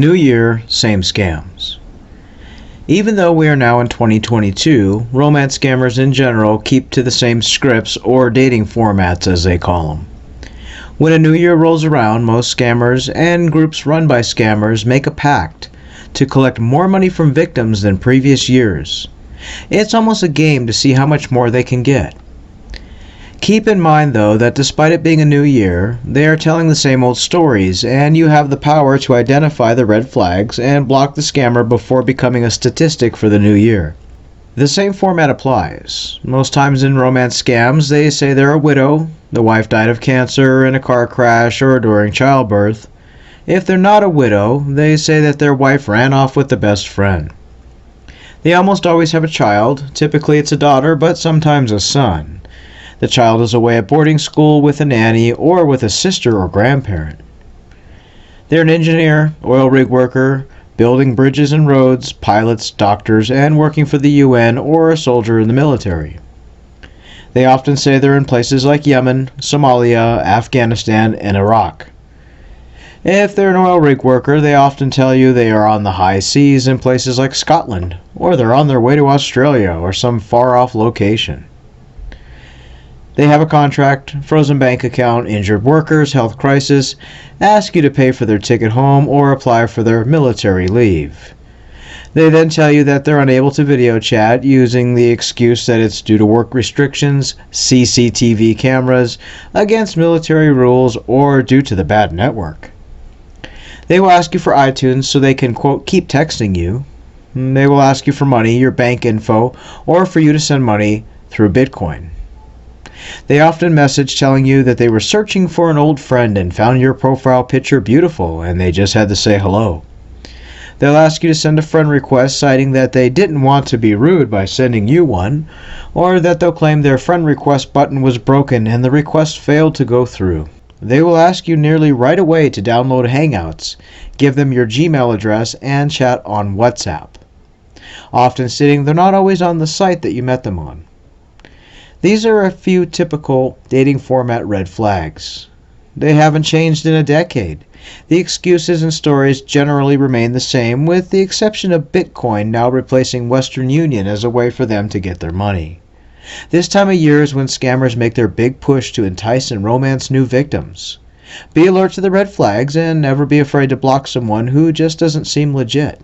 New year, same scams. Even though we are now in 2022, romance scammers in general keep to the same scripts or dating formats as they call them. When a new year rolls around, most scammers and groups run by scammers make a pact to collect more money from victims than previous years. It's almost a game to see how much more they can get. Keep in mind though that despite it being a new year, they are telling the same old stories, and you have the power to identify the red flags and block the scammer before becoming a statistic for the new year. The same format applies. Most times in romance scams, they say they're a widow, the wife died of cancer, in a car crash, or during childbirth. If they're not a widow, they say that their wife ran off with the best friend. They almost always have a child. Typically it's a daughter, but sometimes a son. The child is away at boarding school with a nanny or with a sister or grandparent. They're an engineer, oil rig worker, building bridges and roads, pilots, doctors, and working for the UN or a soldier in the military. They often say they're in places like Yemen, Somalia, Afghanistan, and Iraq. If they're an oil rig worker, they often tell you they are on the high seas in places like Scotland, or they're on their way to Australia or some far-off location. They have a contract, frozen bank account, injured workers, health crisis, ask you to pay for their ticket home or apply for their military leave. They then tell you that they're unable to video chat using the excuse that it's due to work restrictions, CCTV cameras, against military rules, or due to the bad network. They will ask you for iTunes so they can, quote, keep texting you. They will ask you for money, your bank info, or for you to send money through Bitcoin. They often message telling you that they were searching for an old friend and found your profile picture beautiful and they just had to say hello. They'll ask you to send a friend request citing that they didn't want to be rude by sending you one, or that they'll claim their friend request button was broken and the request failed to go through. They will ask you nearly right away to download Hangouts, give them your Gmail address, and chat on WhatsApp. Often stating they're not always on the site that you met them on. These are a few typical dating format red flags. They haven't changed in a decade. The excuses and stories generally remain the same, with the exception of Bitcoin now replacing Western Union as a way for them to get their money. This time of year is when scammers make their big push to entice and romance new victims. Be alert to the red flags and never be afraid to block someone who just doesn't seem legit.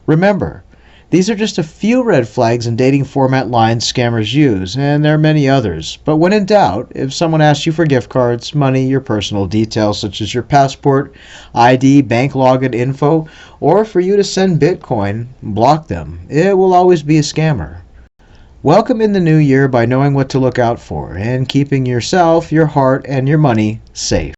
Remember, these are just a few red flags and dating format lines scammers use, and there are many others. But when in doubt, if someone asks you for gift cards, money, your personal details such as your passport, ID, bank login info, or for you to send Bitcoin, block them. It will always be a scammer. Welcome in the new year by knowing what to look out for and keeping yourself, your heart, and your money safe.